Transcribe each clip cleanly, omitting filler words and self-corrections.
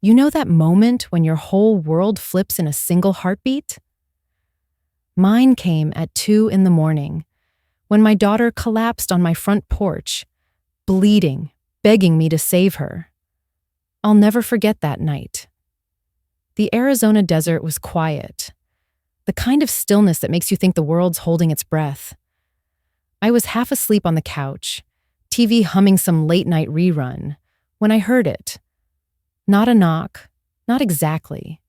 You know that moment when your whole world flips in a single heartbeat? Mine came at 2 in the morning, when my daughter collapsed on my front porch, bleeding, begging me to save her. I'll never forget that night. The Arizona desert was quiet, the kind of stillness that makes you think the world's holding its breath. I was half asleep on the couch, TV humming some late-night rerun, when I heard it. Not a knock, not exactly.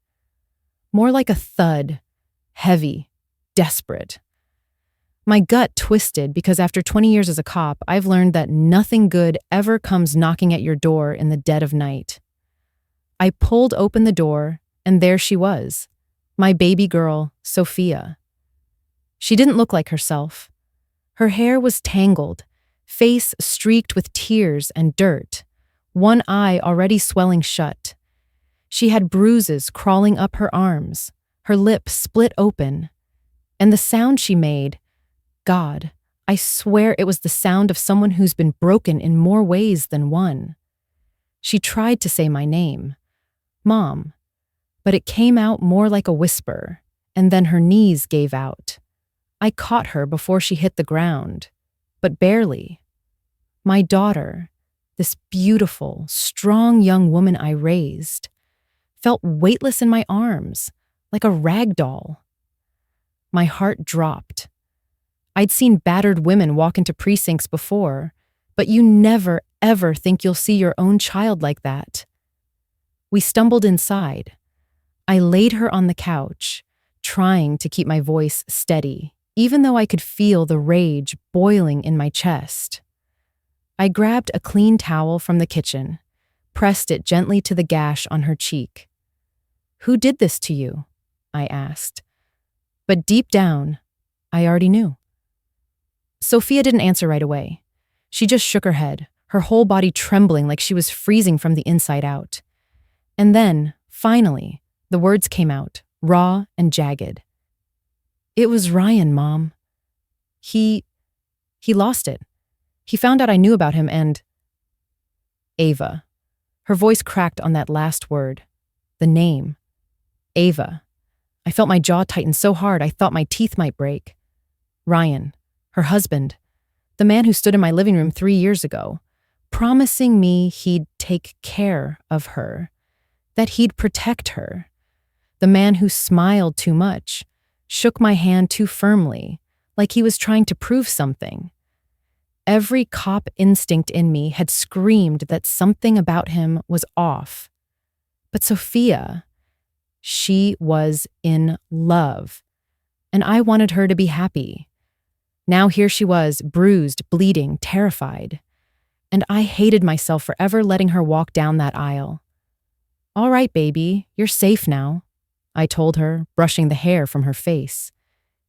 More like a thud, heavy, desperate. My gut twisted because after 20 years as a cop, I've learned that nothing good ever comes knocking at your door in the dead of night. I pulled open the door, and there she was, my baby girl, Sophia. She didn't look like herself. Her hair was tangled, face streaked with tears and dirt, one eye already swelling shut. She had bruises crawling up her arms, her lips split open. And the sound she made, God, I swear it was the sound of someone who's been broken in more ways than one. She tried to say my name, Mom, but it came out more like a whisper, and then her knees gave out. I caught her before she hit the ground, but barely. My daughter, this beautiful, strong young woman I raised, felt weightless in my arms, like a rag doll. My heart dropped. I'd seen battered women walk into precincts before, but you never, ever think you'll see your own child like that. We stumbled inside. I laid her on the couch, trying to keep my voice steady, even though I could feel the rage boiling in my chest. I grabbed a clean towel from the kitchen, pressed it gently to the gash on her cheek. "Who did this to you?" I asked. But deep down, I already knew. Sophia didn't answer right away. She just shook her head, her whole body trembling like she was freezing from the inside out. And then, finally, the words came out, raw and jagged. "It was Ryan, Mom. He lost it. He found out I knew about him and—" Ava. Her voice cracked on that last word. The name. Ava. I felt my jaw tighten so hard I thought my teeth might break. Ryan, her husband, the man who stood in my living room 3 years ago, promising me he'd take care of her, that he'd protect her. The man who smiled too much, shook my hand too firmly, like he was trying to prove something. Every cop instinct in me had screamed that something about him was off. But Sophia, she was in love, and I wanted her to be happy. Now here she was, bruised, bleeding, terrified, and I hated myself for ever letting her walk down that aisle. "All right, baby, you're safe now," I told her, brushing the hair from her face.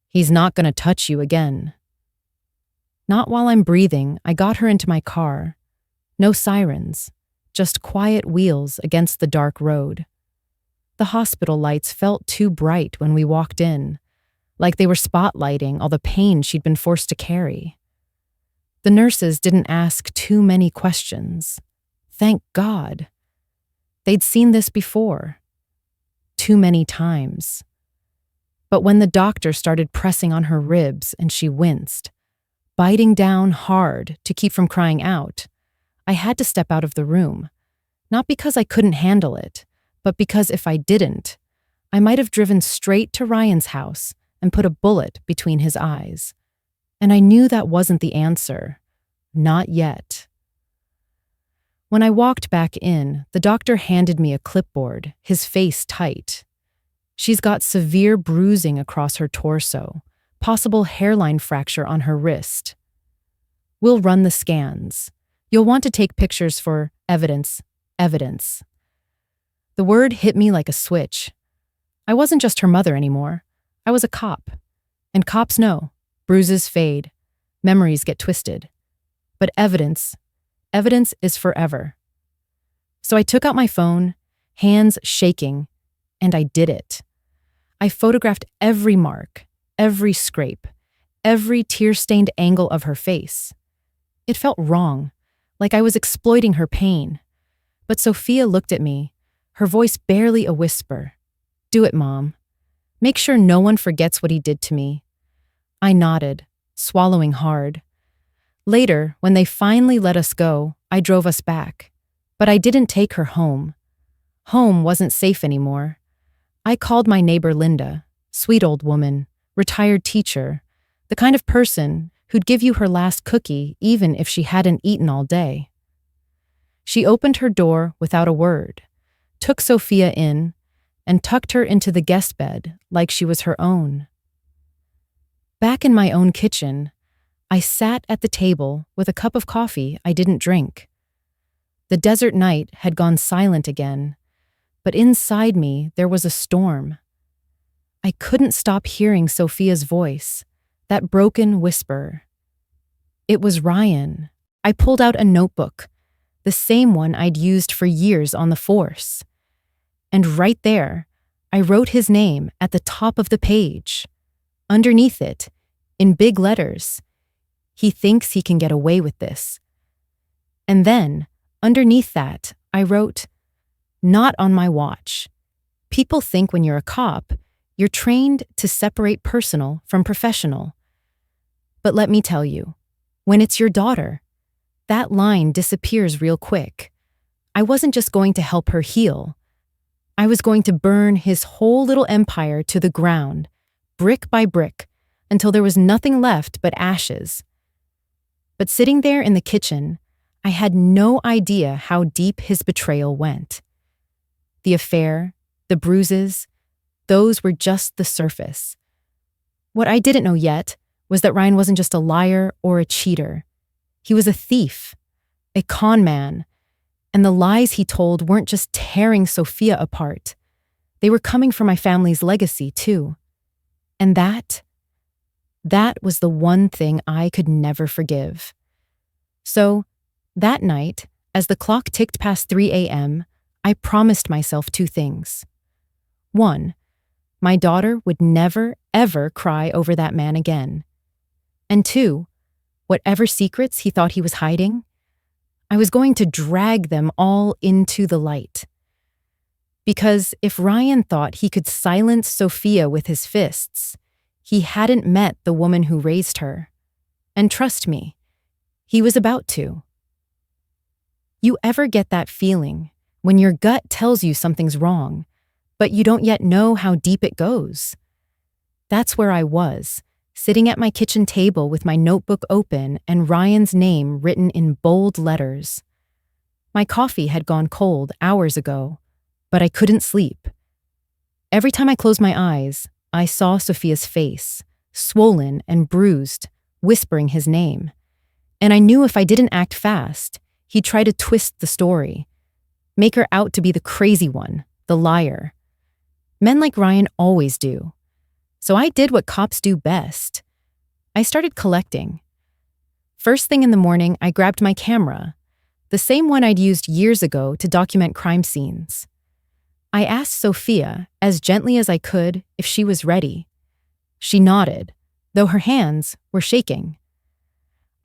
"He's not going to touch you again." Not while I'm breathing, I got her into my car. No sirens, just quiet wheels against the dark road. The hospital lights felt too bright when we walked in, like they were spotlighting all the pain she'd been forced to carry. The nurses didn't ask too many questions. Thank God. They'd seen this before. Too many times. But when the doctor started pressing on her ribs and she winced, biting down hard to keep from crying out, I had to step out of the room. Not because I couldn't handle it, but because if I didn't, I might have driven straight to Ryan's house and put a bullet between his eyes. And I knew that wasn't the answer. Not yet. When I walked back in, the doctor handed me a clipboard, his face tight. "She's got severe bruising across her torso, possible hairline fracture on her wrist. We'll run the scans. You'll want to take pictures for evidence. The word hit me like a switch. I wasn't just her mother anymore. I was a cop. And cops know. Bruises fade. Memories get twisted. But evidence is forever. So I took out my phone, hands shaking, and I did it. I photographed every mark, every scrape, every tear-stained angle of her face. It felt wrong, like I was exploiting her pain. But Sophia looked at me, her voice barely a whisper. "Do it, Mom. Make sure no one forgets what he did to me." I nodded, swallowing hard. Later, when they finally let us go, I drove us back. But I didn't take her home. Home wasn't safe anymore. I called my neighbor Linda, sweet old woman, retired teacher, the kind of person who'd give you her last cookie even if she hadn't eaten all day. She opened her door without a word, took Sophia in, and tucked her into the guest bed like she was her own. Back in my own kitchen, I sat at the table with a cup of coffee I didn't drink. The desert night had gone silent again, but inside me there was a storm. I couldn't stop hearing Sophia's voice, that broken whisper. It was Ryan. I pulled out a notebook, the same one I'd used for years on the force. And right there, I wrote his name at the top of the page. Underneath it, in big letters, "He thinks he can get away with this." And then, underneath that, I wrote, "Not on my watch." People think when you're a cop, you're trained to separate personal from professional. But let me tell you, when it's your daughter, that line disappears real quick. I wasn't just going to help her heal. I was going to burn his whole little empire to the ground, brick by brick, until there was nothing left but ashes. But sitting there in the kitchen, I had no idea how deep his betrayal went. The affair, the bruises, those were just the surface. What I didn't know yet was that Ryan wasn't just a liar or a cheater. He was a thief, a con man, and the lies he told weren't just tearing Sophia apart. They were coming for my family's legacy, too. And that was the one thing I could never forgive. So, that night, as the clock ticked past 3 a.m., I promised myself two things. One, my daughter would never, ever cry over that man again. And two, whatever secrets he thought he was hiding, I was going to drag them all into the light. Because if Ryan thought he could silence Sophia with his fists, he hadn't met the woman who raised her. And trust me, he was about to. You ever get that feeling when your gut tells you something's wrong, but you don't yet know how deep it goes? That's where I was, sitting at my kitchen table with my notebook open and Ryan's name written in bold letters. My coffee had gone cold hours ago, but I couldn't sleep. Every time I closed my eyes, I saw Sophia's face, swollen and bruised, whispering his name. And I knew if I didn't act fast, he'd try to twist the story, make her out to be the crazy one, the liar. Men like Ryan always do. So I did what cops do best. I started collecting. First thing in the morning, I grabbed my camera, the same one I'd used years ago to document crime scenes. I asked Sophia, as gently as I could, if she was ready. She nodded, though her hands were shaking.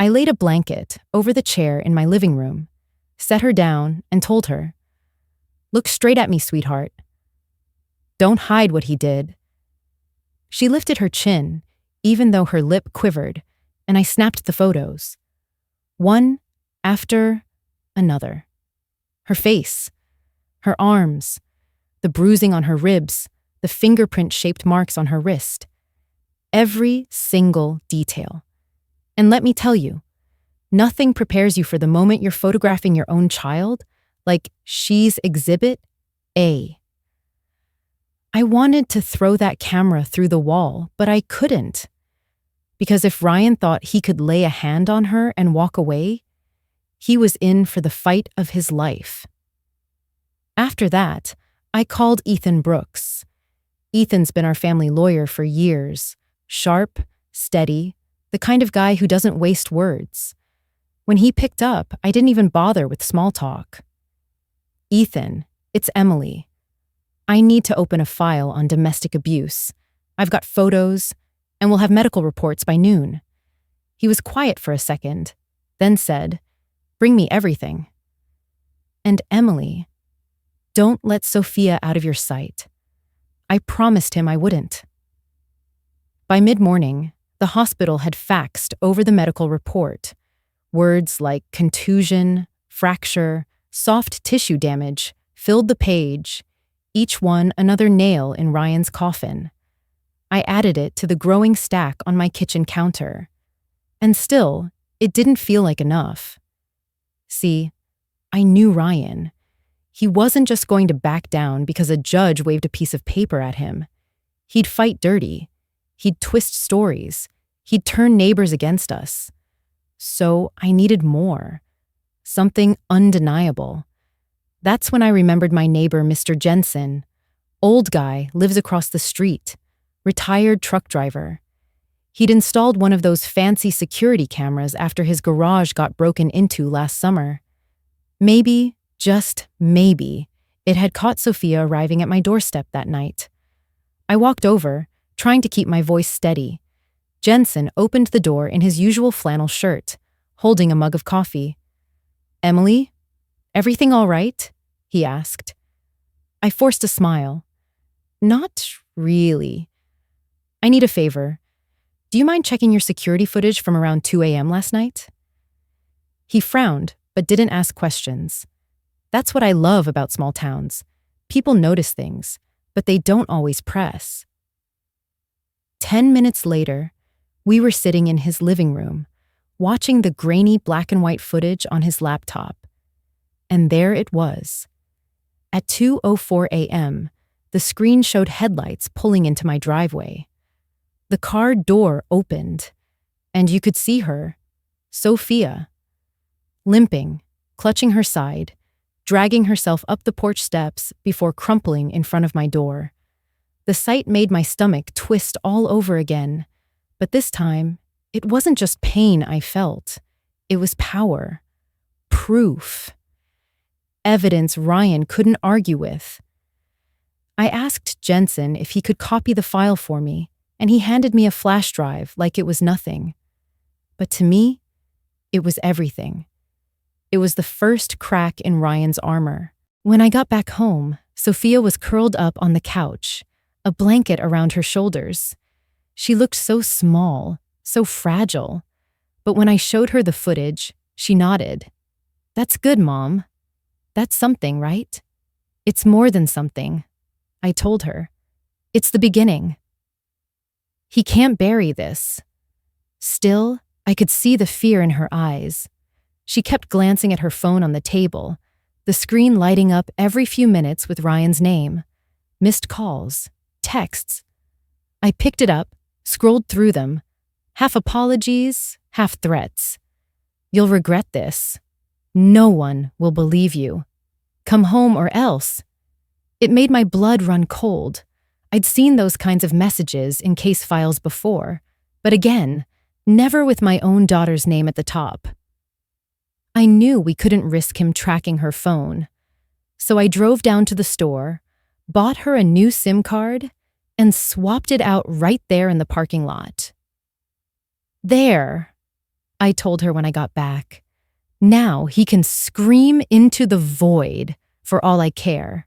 I laid a blanket over the chair in my living room, set her down, and told her, "Look straight at me, sweetheart. Don't hide what he did." She lifted her chin, even though her lip quivered, and I snapped the photos. One after another. Her face, her arms, the bruising on her ribs, the fingerprint-shaped marks on her wrist. Every single detail. And let me tell you, nothing prepares you for the moment you're photographing your own child like she's Exhibit A. I wanted to throw that camera through the wall, but I couldn't. Because if Ryan thought he could lay a hand on her and walk away, he was in for the fight of his life. After that, I called Ethan Brooks. Ethan's been our family lawyer for years, sharp, steady, the kind of guy who doesn't waste words. When he picked up, I didn't even bother with small talk. "Ethan, it's Emily. I need to open a file on domestic abuse. I've got photos, and we'll have medical reports by noon." He was quiet for a second, then said, "Bring me everything." And Emily, Don't let Sophia out of your sight. I promised him I wouldn't. By mid-morning, the hospital had faxed over the medical report. Words like contusion, fracture, soft tissue damage filled the page, each one another nail in Ryan's coffin. I added it to the growing stack on my kitchen counter. And still, it didn't feel like enough. See, I knew Ryan. He wasn't just going to back down because a judge waved a piece of paper at him. He'd fight dirty. He'd twist stories. He'd turn neighbors against us. So I needed more. Something undeniable. That's when I remembered my neighbor, Mr. Jensen. Old guy, lives across the street. Retired truck driver. He'd installed one of those fancy security cameras after his garage got broken into last summer. Maybe, just maybe, it had caught Sophia arriving at my doorstep that night. I walked over, trying to keep my voice steady. Jensen opened the door in his usual flannel shirt, holding a mug of coffee. "Emily, everything all right?" he asked. I forced a smile. "Not really. I need a favor. Do you mind checking your security footage from around 2 a.m. last night?" He frowned, but didn't ask questions. That's what I love about small towns. People notice things, but they don't always press. 10 minutes later, we were sitting in his living room, watching the grainy black and white footage on his laptop. And there it was. At 2:04 a.m., the screen showed headlights pulling into my driveway. The car door opened, and you could see her, Sophia, limping, clutching her side, dragging herself up the porch steps before crumpling in front of my door. The sight made my stomach twist all over again, but this time, it wasn't just pain I felt. It was power. Proof. Evidence Ryan couldn't argue with. I asked Jensen if he could copy the file for me, and he handed me a flash drive like it was nothing. But to me, it was everything. It was the first crack in Ryan's armor. When I got back home, Sophia was curled up on the couch, a blanket around her shoulders. She looked so small, so fragile. But when I showed her the footage, she nodded. "That's good, Mom. That's something, right?" "It's more than something," I told her. "It's the beginning." He can't bury this. Still, I could see the fear in her eyes. She kept glancing at her phone on the table, the screen lighting up every few minutes with Ryan's name. Missed calls, texts. I picked it up, scrolled through them, half apologies, half threats. "You'll regret this. No one will believe you. Come home or else." It made my blood run cold. I'd seen those kinds of messages in case files before, but again, never with my own daughter's name at the top. I knew we couldn't risk him tracking her phone, so I drove down to the store, bought her a new SIM card, and swapped it out right there in the parking lot. "There," I told her when I got back. "Now he can scream into the void for all I care."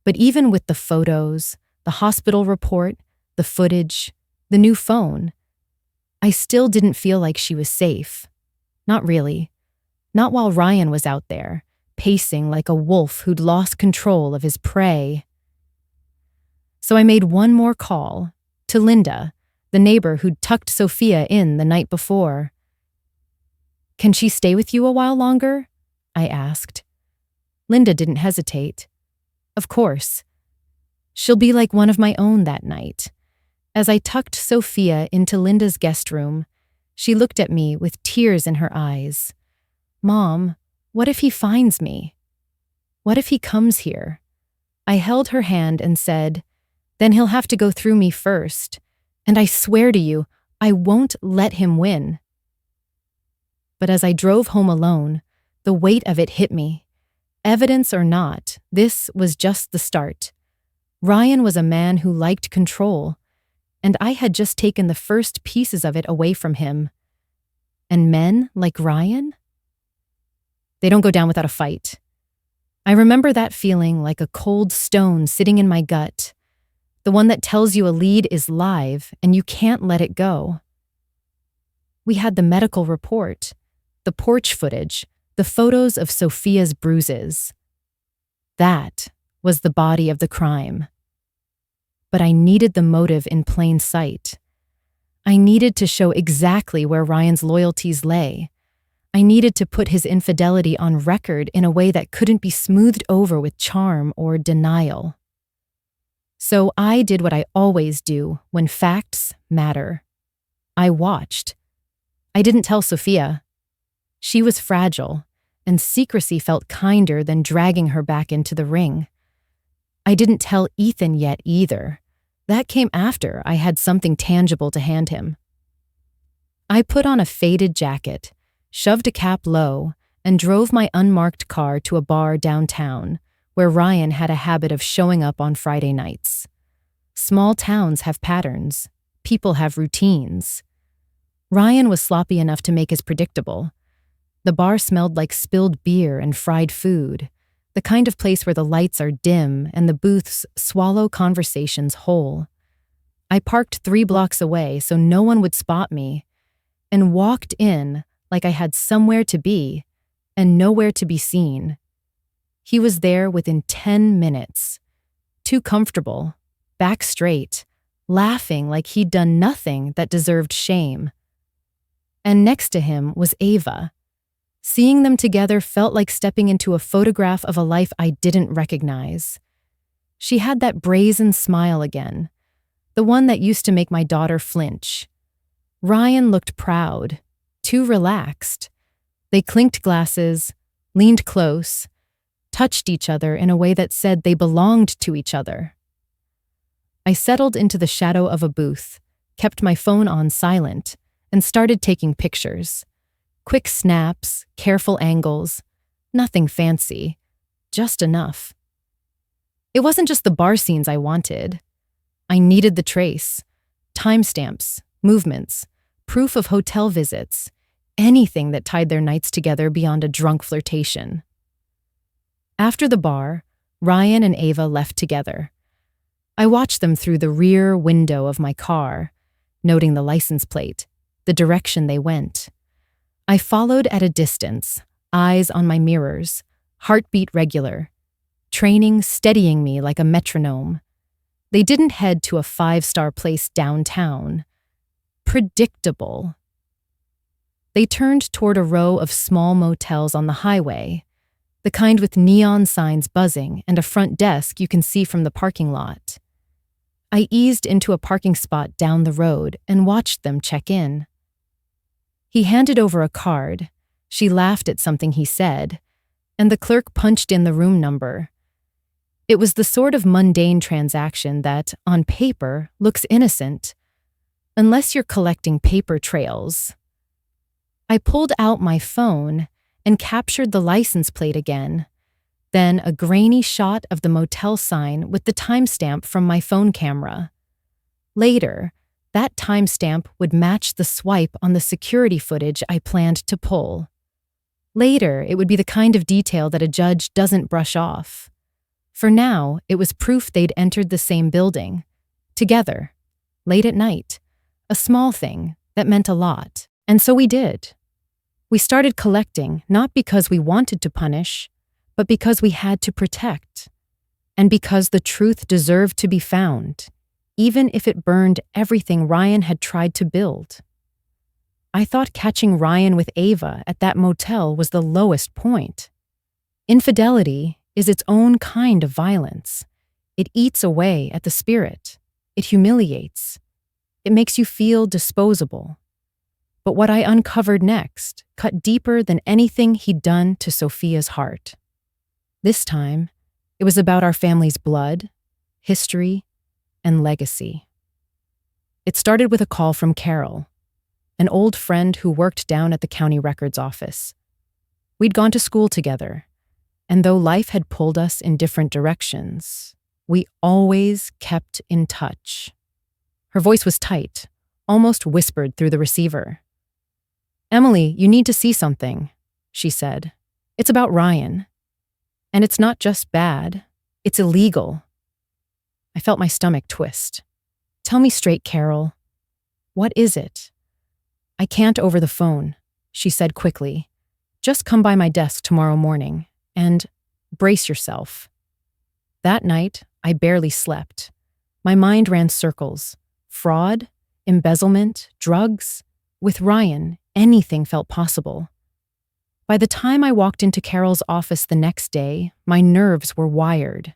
But even with the photos, the hospital report, the footage, the new phone, I still didn't feel like she was safe. Not really. Not while Ryan was out there, pacing like a wolf who'd lost control of his prey. So I made one more call to Linda, the neighbor who'd tucked Sophia in the night before. "Can she stay with you a while longer?" I asked. Linda didn't hesitate. "Of course. She'll be like one of my own that night." As I tucked Sophia into Linda's guest room, she looked at me with tears in her eyes. "Mom, what if he finds me? What if he comes here?" I held her hand and said, "Then he'll have to go through me first. And I swear to you, I won't let him win." But as I drove home alone, the weight of it hit me. Evidence or not, this was just the start. Ryan was a man who liked control, and I had just taken the first pieces of it away from him. And men like Ryan? They don't go down without a fight. I remember that feeling like a cold stone sitting in my gut, the one that tells you a lead is live and you can't let it go. We had the medical report, the porch footage, the photos of Sophia's bruises. That was the body of the crime. But I needed the motive in plain sight. I needed to show exactly where Ryan's loyalties lay. I needed to put his infidelity on record in a way that couldn't be smoothed over with charm or denial. So I did what I always do when facts matter. I watched. I didn't tell Sophia. She was fragile, and secrecy felt kinder than dragging her back into the ring. I didn't tell Ethan yet either. That came after I had something tangible to hand him. I put on a faded jacket, shoved a cap low, and drove my unmarked car to a bar downtown, where Ryan had a habit of showing up on Friday nights. Small towns have patterns. People have routines. Ryan was sloppy enough to make us predictable. The bar smelled like spilled beer and fried food, the kind of place where the lights are dim and the booths swallow conversations whole. I parked 3 blocks away so no one would spot me, and walked in like I had somewhere to be and nowhere to be seen. He was there within 10 minutes, too comfortable, back straight, laughing like he'd done nothing that deserved shame. And next to him was Ava. Seeing them together felt like stepping into a photograph of a life I didn't recognize. She had that brazen smile again, the one that used to make my daughter flinch. Ryan looked proud, too relaxed. They clinked glasses, leaned close, touched each other in a way that said they belonged to each other. I settled into the shadow of a booth, kept my phone on silent, and started taking pictures. Quick snaps, careful angles, nothing fancy, just enough. It wasn't just the bar scenes I wanted. I needed the trace, timestamps, movements, proof of hotel visits, anything that tied their nights together beyond a drunk flirtation. After the bar, Ryan and Ava left together. I watched them through the rear window of my car, noting the license plate, the direction they went. I followed at a distance, eyes on my mirrors, heartbeat regular, training steadying me like a metronome. They didn't head to a 5-star place downtown. Predictable. They turned toward a row of small motels on the highway, the kind with neon signs buzzing and a front desk you can see from the parking lot. I eased into a parking spot down the road and watched them check in. He handed over a card. She laughed at something he said, and the clerk punched in the room number. It was the sort of mundane transaction that, on paper, looks innocent, unless you're collecting paper trails. I pulled out my phone and captured the license plate again, then a grainy shot of the motel sign with the timestamp from my phone camera. Later, that timestamp would match the swipe on the security footage I planned to pull. Later, it would be the kind of detail that a judge doesn't brush off. For now, it was proof they'd entered the same building, together, late at night, a small thing that meant a lot. And so we did. We started collecting, not because we wanted to punish, but because we had to protect, and because the truth deserved to be found, even if it burned everything Ryan had tried to build. I thought catching Ryan with Ava at that motel was the lowest point. Infidelity is its own kind of violence. It eats away at the spirit. It humiliates. It makes you feel disposable. But what I uncovered next cut deeper than anything he'd done to Sophia's heart. This time, it was about our family's blood, history, and legacy. It started with a call from Carol, an old friend who worked down at the county records office. We'd gone to school together, and though life had pulled us in different directions, we always kept in touch. Her voice was tight, almost whispered through the receiver. "Emily, you need to see something," she said. "It's about Ryan." And it's not just bad, it's illegal. I felt my stomach twist. Tell me straight, Carol. What is it? I can't over the phone, she said quickly. Just come by my desk tomorrow morning and brace yourself. That night, I barely slept. My mind ran circles. Fraud, embezzlement, drugs. With Ryan, anything felt possible. By the time I walked into Carol's office the next day, my nerves were wired.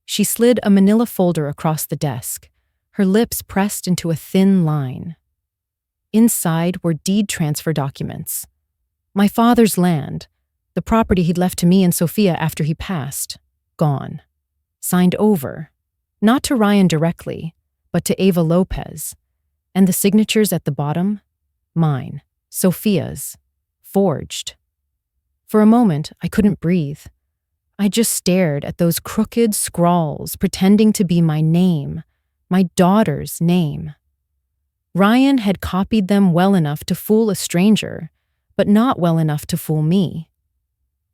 She slid a manila folder across the desk, her lips pressed into a thin line. Inside were deed transfer documents. My father's land, the property he'd left to me and Sophia after he passed, gone. Signed over, not to Ryan directly, but to Ava Lopez. And the signatures at the bottom? Mine, Sophia's, forged. For a moment, I couldn't breathe. I just stared at those crooked scrawls pretending to be my name, my daughter's name. Ryan had copied them well enough to fool a stranger, but not well enough to fool me.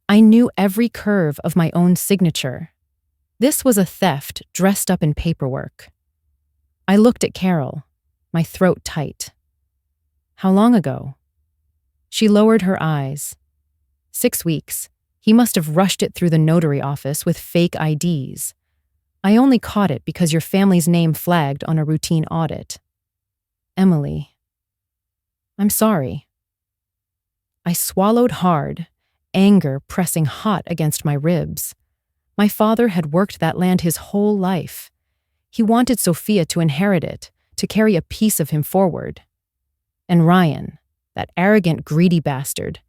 I knew every curve of my own signature. This was a theft dressed up in paperwork. I looked at Carol, my throat tight. How long ago? She lowered her eyes. 6 weeks. He must have rushed it through the notary office with fake IDs. I only caught it because your family's name flagged on a routine audit. Emily. I'm sorry. I swallowed hard, anger pressing hot against my ribs. My father had worked that land his whole life. He wanted Sophia to inherit it, to carry a piece of him forward. And Ryan, that arrogant, greedy bastard,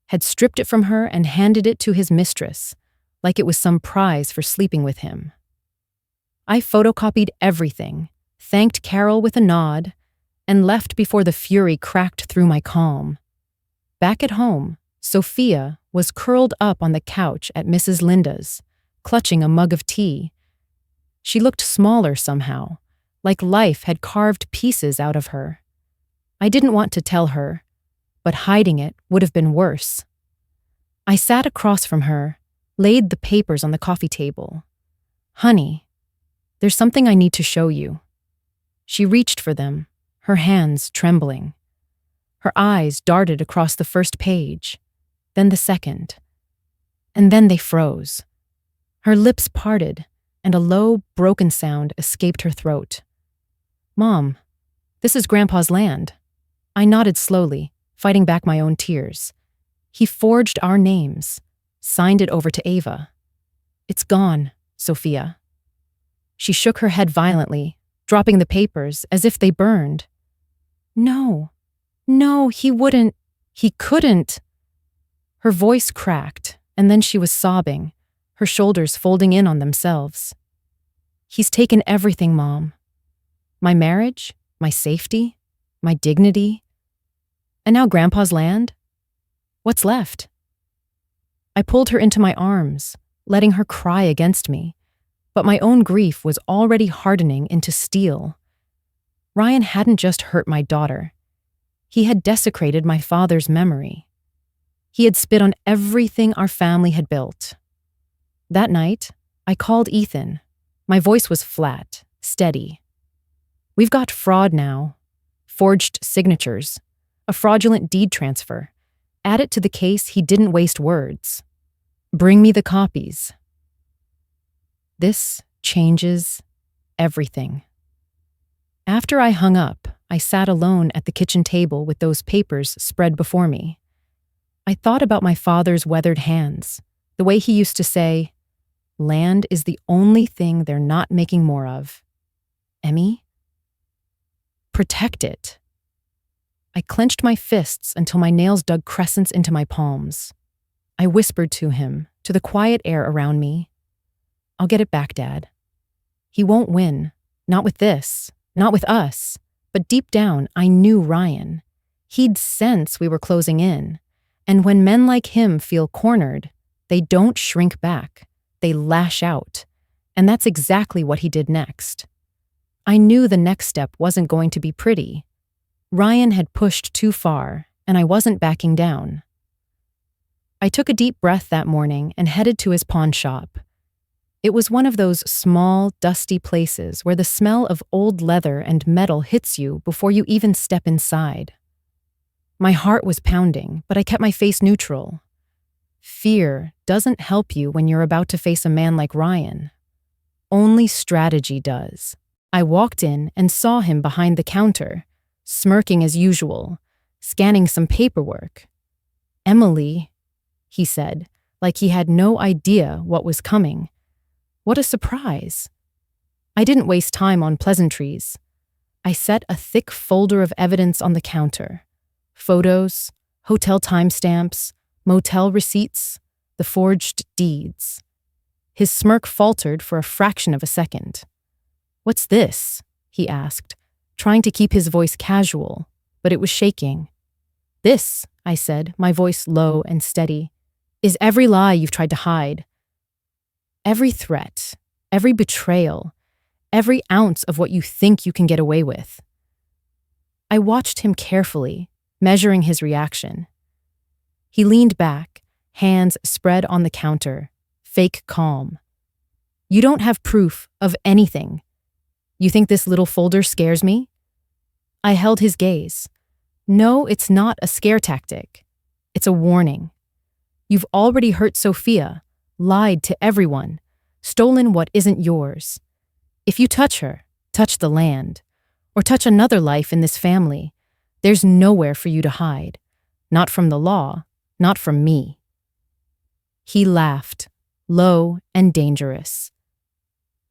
had stripped it from her and handed it to his mistress, like it was some prize for sleeping with him. I photocopied everything, thanked Carol with a nod, and left before the fury cracked through my calm. Back at home, Sophia was curled up on the couch at Mrs. Linda's, clutching a mug of tea. She looked smaller somehow, like life had carved pieces out of her. I didn't want to tell her, but hiding it would have been worse. I sat across from her, laid the papers on the coffee table. Honey, there's something I need to show you. She reached for them, her hands trembling. Her eyes darted across the first page, then the second. And then they froze. Her lips parted, and a low, broken sound escaped her throat. Mom, this is Grandpa's land. I nodded slowly, fighting back my own tears. He forged our names, signed it over to Ava. It's gone, Sophia. She shook her head violently, dropping the papers as if they burned. No, he wouldn't. He couldn't. Her voice cracked, and then she was sobbing, her shoulders folding in on themselves. He's taken everything, Mom. My marriage, my safety, my dignity. And now Grandpa's land? What's left? I pulled her into my arms, letting her cry against me, but my own grief was already hardening into steel. Ryan hadn't just hurt my daughter. He had desecrated my father's memory. He had spit on everything our family had built. That night, I called Ethan. My voice was flat, steady. We've got fraud now. Forged signatures. A fraudulent deed transfer. Add it to the case, he didn't waste words. Bring me the copies. This changes everything. After I hung up, I sat alone at the kitchen table with those papers spread before me. I thought about my father's weathered hands, the way he used to say, "Land is the only thing they're not making more of. Emmy, protect it." I clenched my fists until my nails dug crescents into my palms. I whispered to him, to the quiet air around me, "I'll get it back, Dad. He won't win, not with this, not with us." But deep down, I knew Ryan. He'd sense we were closing in. And when men like him feel cornered, they don't shrink back. They lash out. And that's exactly what he did next. I knew the next step wasn't going to be pretty. Ryan had pushed too far, and I wasn't backing down. I took a deep breath that morning and headed to his pawn shop. It was one of those small, dusty places where the smell of old leather and metal hits you before you even step inside. My heart was pounding, but I kept my face neutral. Fear doesn't help you when you're about to face a man like Ryan. Only strategy does. I walked in and saw him behind the counter, smirking as usual, scanning some paperwork. "Emily," he said, like he had no idea what was coming. What a surprise. I didn't waste time on pleasantries. I set a thick folder of evidence on the counter. Photos, hotel timestamps, motel receipts, the forged deeds. His smirk faltered for a fraction of a second. "What's this?" he asked, trying to keep his voice casual, but it was shaking. "This," I said, my voice low and steady, "is every lie you've tried to hide. Every threat, every betrayal, every ounce of what you think you can get away with." I watched him carefully, measuring his reaction. He leaned back, hands spread on the counter, fake calm. "You don't have proof of anything. You think this little folder scares me?" I held his gaze. "No, it's not a scare tactic. It's a warning. You've already hurt Sophia, lied to everyone, stolen what isn't yours. If you touch her, touch the land, or touch another life in this family, there's nowhere for you to hide. Not from the law, not from me." He laughed, low and dangerous.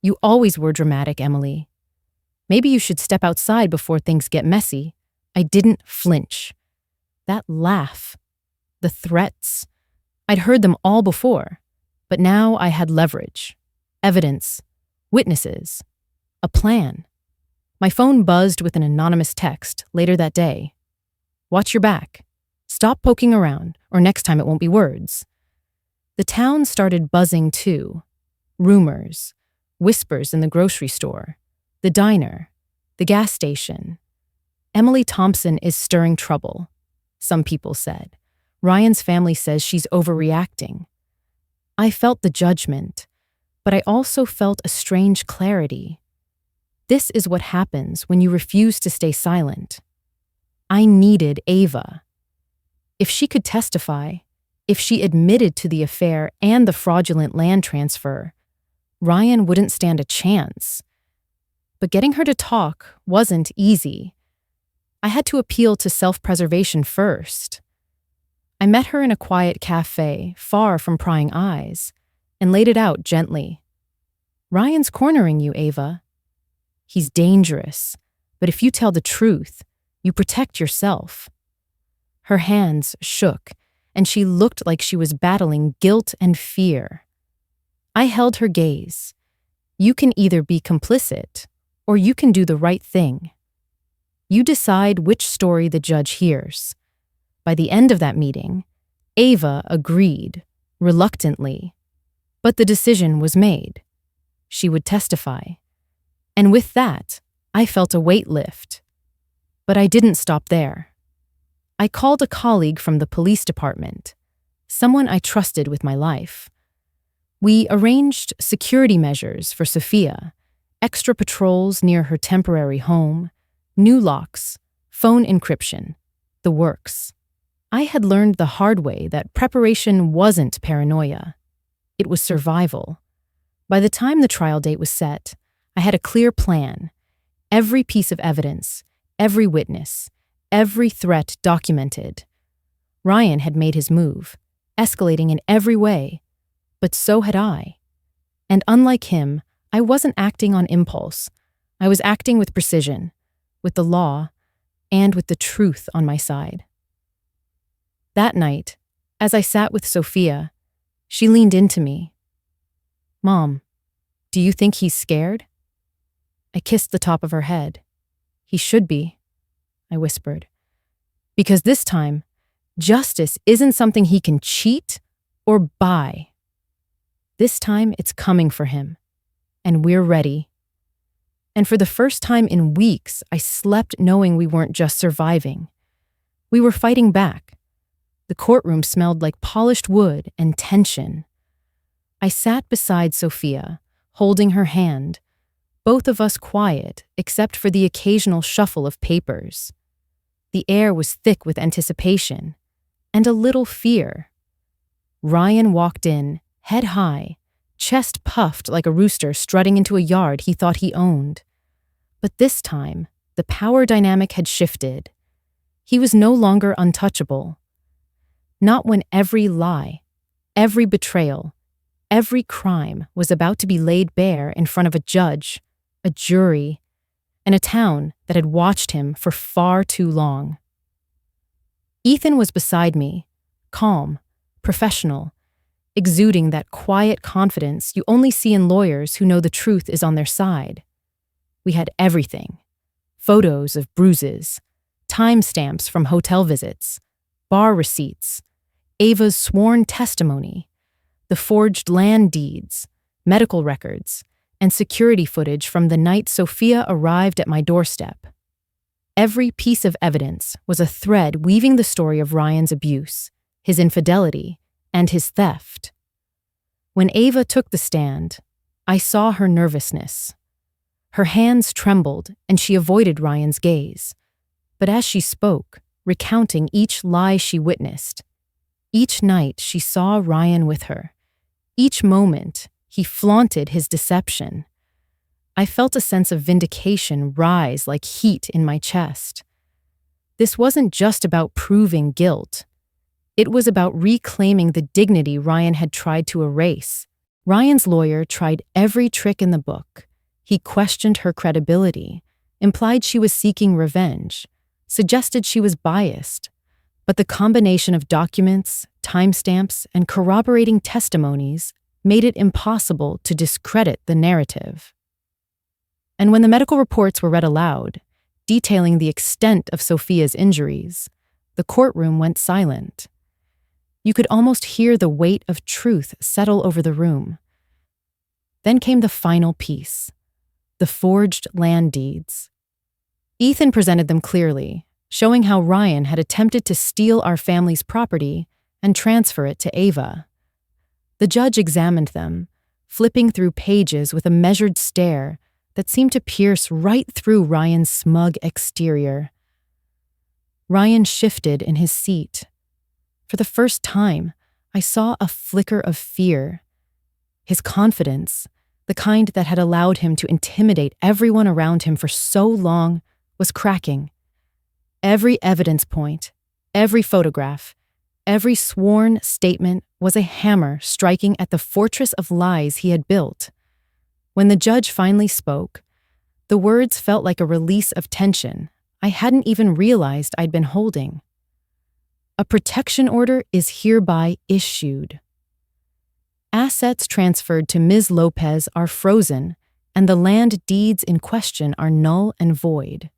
"You always were dramatic, Emily. Maybe you should step outside before things get messy." I didn't flinch. That laugh, the threats, I'd heard them all before, but now I had leverage, evidence, witnesses, a plan. My phone buzzed with an anonymous text later that day. "Watch your back. Stop poking around, or next time it won't be words." The town started buzzing too. Rumors, whispers in the grocery store, the diner, the gas station. "Emily Thompson is stirring trouble," some people said. "Ryan's family says she's overreacting." I felt the judgment, but I also felt a strange clarity. This is what happens when you refuse to stay silent. I needed Ava. If she could testify, if she admitted to the affair and the fraudulent land transfer, Ryan wouldn't stand a chance. But getting her to talk wasn't easy. I had to appeal to self-preservation first. I met her in a quiet cafe, far from prying eyes, and laid it out gently. "Ryan's cornering you, Ava. He's dangerous, but if you tell the truth, you protect yourself." Her hands shook, and she looked like she was battling guilt and fear. I held her gaze. "You can either be complicit, or you can do the right thing. You decide which story the judge hears." By the end of that meeting, Ava agreed, reluctantly. But the decision was made. She would testify. And with that, I felt a weight lift. But I didn't stop there. I called a colleague from the police department, someone I trusted with my life. We arranged security measures for Sophia, extra patrols near her temporary home, new locks, phone encryption, the works. I had learned the hard way that preparation wasn't paranoia. It was survival. By the time the trial date was set, I had a clear plan. Every piece of evidence, every witness, every threat documented. Ryan had made his move, escalating in every way, but so had I. And unlike him, I wasn't acting on impulse. I was acting with precision, with the law, and with the truth on my side. That night, as I sat with Sophia, she leaned into me. "Mom, do you think he's scared?" I kissed the top of her head. "He should be," I whispered. "Because this time, justice isn't something he can cheat or buy. This time, it's coming for him, and we're ready." And for the first time in weeks, I slept knowing we weren't just surviving. We were fighting back. The courtroom smelled like polished wood and tension. I sat beside Sophia, holding her hand, both of us quiet except for the occasional shuffle of papers. The air was thick with anticipation and a little fear. Ryan walked in, head high, chest puffed like a rooster strutting into a yard he thought he owned. But this time, the power dynamic had shifted. He was no longer untouchable. Not when every lie, every betrayal, every crime was about to be laid bare in front of a judge, a jury, and a town that had watched him for far too long. Ethan was beside me, calm, professional, exuding that quiet confidence you only see in lawyers who know the truth is on their side. We had everything: photos of bruises, timestamps from hotel visits, bar receipts, Ava's sworn testimony, the forged land deeds, medical records, and security footage from the night Sophia arrived at my doorstep. Every piece of evidence was a thread weaving the story of Ryan's abuse, his infidelity, and his theft. When Ava took the stand, I saw her nervousness. Her hands trembled and she avoided Ryan's gaze. But as she spoke, recounting each lie she witnessed, each night she saw Ryan with her, each moment he flaunted his deception, I felt a sense of vindication rise like heat in my chest. This wasn't just about proving guilt. It was about reclaiming the dignity Ryan had tried to erase. Ryan's lawyer tried every trick in the book. He questioned her credibility, implied she was seeking revenge, suggested she was biased. But the combination of documents, timestamps, and corroborating testimonies made it impossible to discredit the narrative. And when the medical reports were read aloud, detailing the extent of Sophia's injuries, the courtroom went silent. You could almost hear the weight of truth settle over the room. Then came the final piece: the forged land deeds. Ethan presented them clearly, showing how Ryan had attempted to steal our family's property and transfer it to Ava. The judge examined them, flipping through pages with a measured stare that seemed to pierce right through Ryan's smug exterior. Ryan shifted in his seat. For the first time, I saw a flicker of fear. His confidence, the kind that had allowed him to intimidate everyone around him for so long, was cracking. Every evidence point, every photograph, every sworn statement was a hammer striking at the fortress of lies he had built. When the judge finally spoke, the words felt like a release of tension I hadn't even realized I'd been holding. A protection order is hereby issued. Assets transferred to Ms. Lopez are frozen, and the land deeds in question are null and void.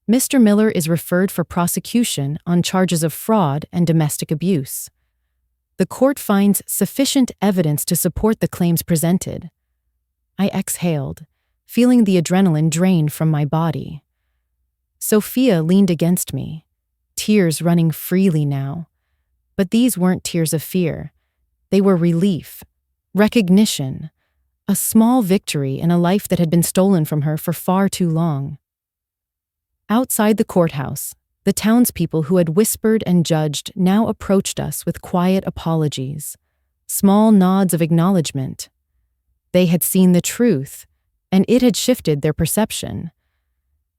Mr. Miller is referred for prosecution on charges of fraud and domestic abuse. The court finds sufficient evidence to support the claims presented. I exhaled, feeling the adrenaline drain from my body. Sophia leaned against me, tears running freely now. But these weren't tears of fear. They were relief, recognition, a small victory in a life that had been stolen from her for far too long. Outside the courthouse, the townspeople who had whispered and judged now approached us with quiet apologies, small nods of acknowledgement. They had seen the truth, and it had shifted their perception.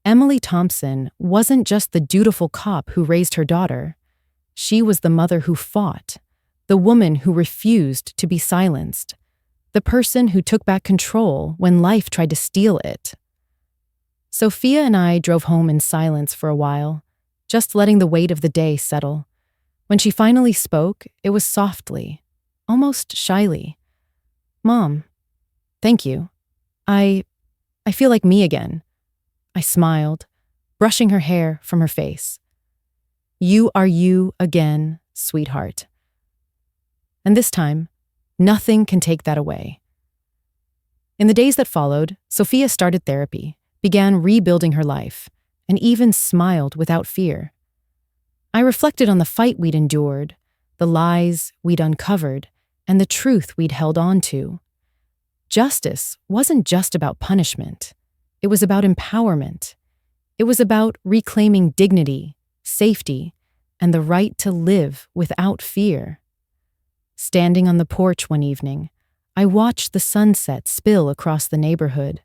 Emily Thompson wasn't just the dutiful cop who raised her daughter. She was the mother who fought, the woman who refused to be silenced, the person who took back control when life tried to steal it. Sophia and I drove home in silence for a while, just letting the weight of the day settle. When she finally spoke, it was softly, almost shyly. "Mom, thank you. I feel like me again." I smiled, brushing her hair from her face. "You are you again, sweetheart." And this time, nothing can take that away. In the days that followed, Sophia started therapy, began rebuilding her life, and even smiled without fear. I reflected on the fight we'd endured, the lies we'd uncovered, and the truth we'd held on to. Justice wasn't just about punishment. It was about empowerment. It was about reclaiming dignity, safety, and the right to live without fear. Standing on the porch one evening, I watched the sunset spill across the neighborhood,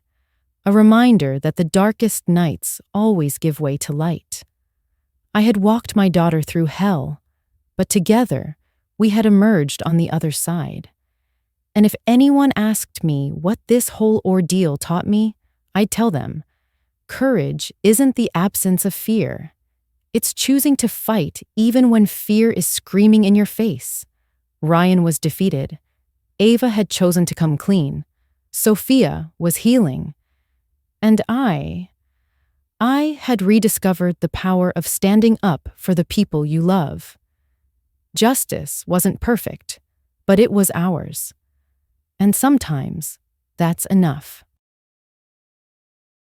a reminder that the darkest nights always give way to light. I had walked my daughter through hell, but together we had emerged on the other side. And if anyone asked me what this whole ordeal taught me, I'd tell them, courage isn't the absence of fear. It's choosing to fight even when fear is screaming in your face. Ryan was defeated. Ava had chosen to come clean. Sophia was healing. And I had rediscovered the power of standing up for the people you love. Justice wasn't perfect, but it was ours. And sometimes that's enough.